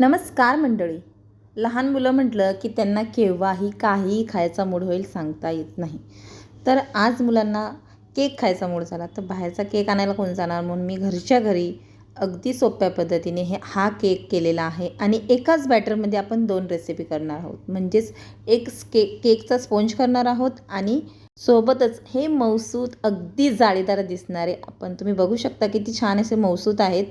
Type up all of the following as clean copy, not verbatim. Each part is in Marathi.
नमस्कार मंडळी. लहान मुलं म्हटलं की त्यांना केव्हाही काहीही खायचा मूड होईल सांगता येत नाही. तर आज मुलांना केक खायचा मूड झाला, तर बाहेरचा केक आणायला कोण जाणार, म्हणून मी घरच्या घरी अगदी सोप्या पद्धतीने हा केक केलेला आहे. आणि एकाच बॅटरमध्ये आपण 2 रेसिपी करणार आहोत. म्हणजेच एक केकचा स्पॉन्ज करणार आहोत आणि सोबतच हे मऊसूत अगदी जाळीदार दिसणारे, तुम्ही बघू शकता किती छान असे मऊसूत आहेत,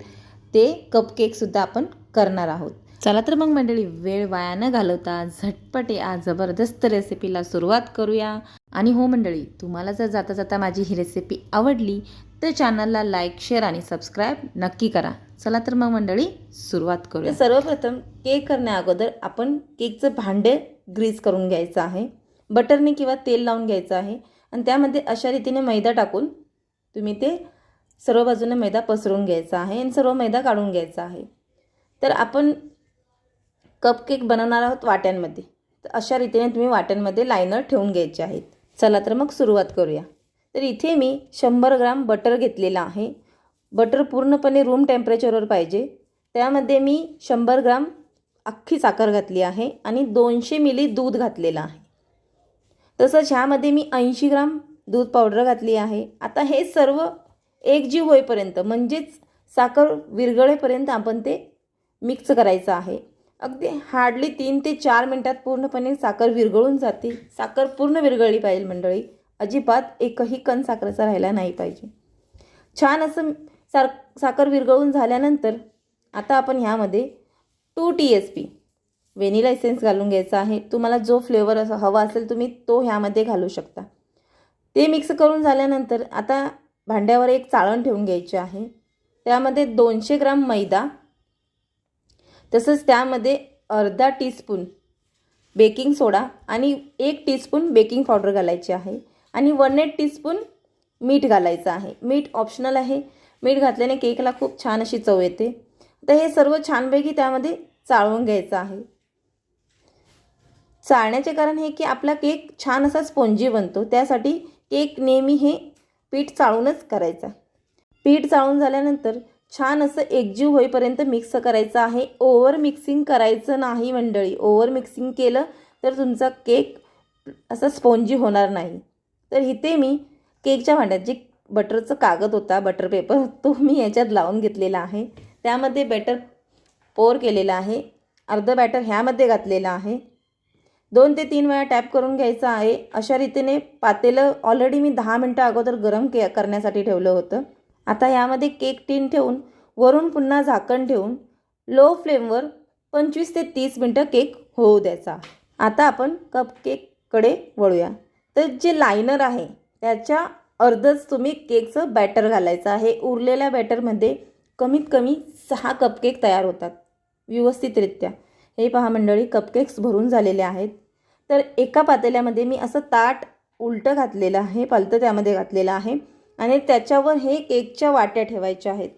ते कपकेकसुद्धा आपण करणार आहोत. चला तर मग मंडळी, वेळ वाया न घालवता झटपट या जबरदस्त रेसिपीला सुरुवात करूया. आणि हो मंडळी, तुम्हाला जर जाता जाता माझी ही रेसिपी आवडली तर चॅनलला लाईक, शेअर आणि सबस्क्राईब नक्की करा. चला तर मग मंडळी, सुरुवात करूया. सर्वप्रथम केक करण्या अगोदर आपण केकचं भांडे ग्रीस करून घ्यायचं आहे. बटरने किंवा तेल लावून घ्यायचं आहे आणि त्यामध्ये अशा रीतीने मैदा टाकून तुम्ही ते सर्व बाजूने मैदा पसरवून घ्यायचा आहे आणि सर्व मैदा काढून घ्यायचा आहे. तर आपण कपकेक बनवणार आहोत वाट्यांमध्ये. तर अशा रीतीने तुम्ही वाट्यांमध्ये लाईनर ठेवून घ्यायचे आहेत. चला तर मग सुरुवात करूया. तर इथे मी 100 ग्राम बटर घेतलेला आहे. बटर पूर्णपणे रूम टेम्परेचरवर पाहिजे. त्यामध्ये मी 100 ग्राम अख्खी साखर घातली आहे आणि 200 मिली दूध घातलेलं आहे. तसंच ह्यामध्ये मी 80 ग्राम दूध पावडर घातली आहे. आता हे सर्व एकजीव होईपर्यंत, म्हणजेच साखर विरघळेपर्यंत आपण ते मिक्स करायचं आहे. अगदी हार्डली 3 ते 4 मिनटात पूर्णपणे साखर विरघळून जाते. साखर पूर्ण विरघळली पाहिजे मंडळी, अजिबात एकही कण साखरेचा राहिला नाही पाहिजे. छान असं साखर विरघळून झाल्यानंतर आता आपण ह्यामध्ये 2 TSP व्हॅनिला एसेन्स घालून घ्यायचा आहे. तुम्हाला जो फ्लेवर हवा असेल तुम्ही तो ह्यामध्ये घालू शकता. ते मिक्स करून झाल्यानंतर आता भांड्यावर एक चाळण ठेवून घ्यायची आहे. त्यामध्ये 200 ग्राम मैदा, तसंच त्यामध्ये अर्धा टीस्पून बेकिंग सोडा आणि 1 टीस्पून बेकिंग पावडर घालायची आहे आणि 1/8 टीस्पून मीठ घालायचं आहे. मीठ ऑप्शनल आहे. मीठ घातल्याने केकला खूप छान अशी चव येते. तर हे सर्व छानपैकी त्यामध्ये चाळून घ्यायचं आहे. चाळण्याचे कारण हे की आपला केक छान असा स्पॉन्जी बनतो. त्यासाठी केक नेहमी हे पीठ चाळूनच करायचा. पीठ चाळून झाल्यानंतर छान असं एकजीव होईपर्यंत मिक्स करायचं आहे. ओव्हर मिक्सिंग करायचं नाही मंडळी. ओव्हर मिक्सिंग केलं तर तुमचा केक असा स्पॉन्जी होणार नाही. तर इथे मी केकच्या भांड्यात जे बटरचं कागद होता, बटर पेपर, तो मी याच्यात लावून घेतलेला आहे. त्यामध्ये बॅटर पोर केलेलं आहे. अर्धं बॅटर ह्यामध्ये घातलेलं आहे. 2 ते 3 वेळा टॅप करून घ्यायचं आहे. अशा रीतीने पातेलं ऑलरेडी मी 10 मिनटं अगोदर गरम करण्यासाठी ठेवलं होतं. आता यामध्ये केक टीन ठेवून वरून पुन्हा झाकण ठेवून लो फ्लेमवर 25 ते 30 मिनटं केक होऊ द्यायचा. आता आपण कपकेककडे वळूया. तर जे लायनर आहे त्याच्या अर्धच तुम्ही केकचं बॅटर घालायचं आहे. उरलेल्या बॅटरमध्ये कमीत कमी 6 कपकेक तयार होतात व्यवस्थितरित्या. हे पहा मंडळी, कपकेक्स भरून झालेले आहेत. तर एका पातेल्यामध्ये मी असं ताट उलटं घातलेलं आहे, पालतं त्यामध्ये घातलेलं आहे आणि त्याच्यावर हे केकच्या वाट्या ठेवायच्या आहेत.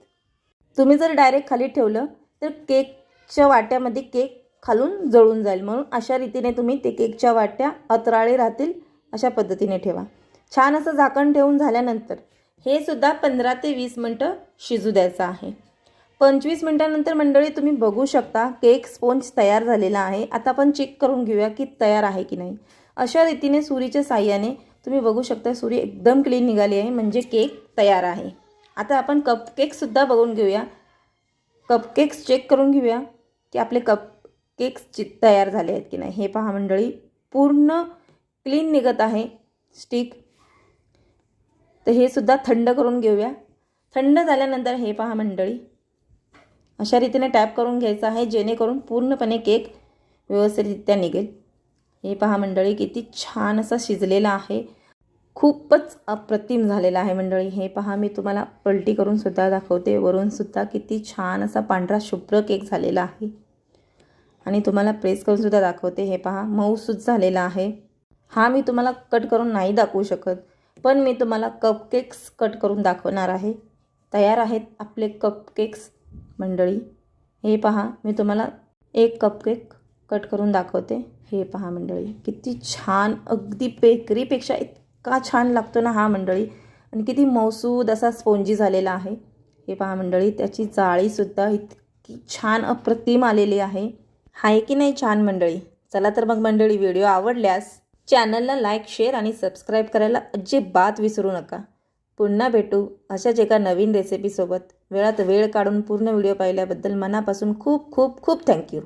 तुम्ही जर डायरेक्ट खाली ठेवलं तर केकच्या वाट्यामध्ये केक खालून जळून जाईल, म्हणून अशा रीतीने तुम्ही ते केकच्या वाट्या अतराळे राहतील अशा पद्धतीने ठेवा. छान असं झाकण ठेवून झाल्यानंतर हे सुद्धा 15 ते 20 मिनटं शिजू द्यायचं आहे. 25 मिनटानंतर मंडळी तुम्ही बघू शकता केक स्पॉन्ज तयार झालेला आहे. आता आपण चेक करून घेऊया की तयार आहे की नाही. अशा रीतीने सुरीच्या साह्याने तुम्ही बघू शकता सुरी एकदम क्लीन निघाली आहे, म्हणजे केक तयार आहे. आता आपण कपकेक्ससुद्धा बघून घेऊया. कपकेक्स चेक करून घेऊया की आपले कपकेक्स तयार झाले आहेत की नाही. हे पहा मंडळी, पूर्ण क्लीन निघत आहे स्टिक. तर हे सुद्धा थंड करून घेऊया. थंड झाल्यानंतर हे पहा मंडळी, अशा रीतीने टॅप करून घ्यायचं आहे जेणेकरून पूर्णपणे केक व्यवस्थितरित्या निघेल. हे पहा मंडळी, किती छान असा शिजलेला आहे. खूपच अप्रतिम झालेला आहे मंडळी. हे पहा, मी तुम्हाला पलटी करून सुद्धा दाखवते. वरून सुद्धा किती छान असा पांढरा शुभ्र केक झालेला आहे आणि तुम्हाला प्रेस करून सुद्धा दाखवते. हे पहा, मऊसूत झालेला आहे. हा मी तुम्हाला कट करून नाही दाखवू शकत, पण मी तुम्हाला कपकेक्स कट करून दाखवणार आहे. तयार आहेत आपले कपकेक्स मंडळी. हे पहा, मी तुम्हाला एक कपकेक कट करून दाखवते. हे पहा मंडळी, किती छान, अगदी बेकरीपेक्षा इतका छान लागतो ना हा मंडळी, आणि किती मऊसूद असा स्पॉन्जी झालेला आहे. हे पहा मंडळी, त्याची जाळीसुद्धा इतकी इतकी छान अप्रतिम आलेली आहे की नाही छान मंडळी. चला तर मग मंडळी, व्हिडिओ आवडल्यास चॅनलला लाईक, शेअर आणि सबस्क्राईब करायला अजिबात विसरू नका. पुन्हा भेटू अशाच एका नवीन रेसिपीसोबत. वेळात वेळ काढून पूर्ण व्हिडिओ पाहिल्याबद्दल मनापासून खूप खूप खूप थँक्यू.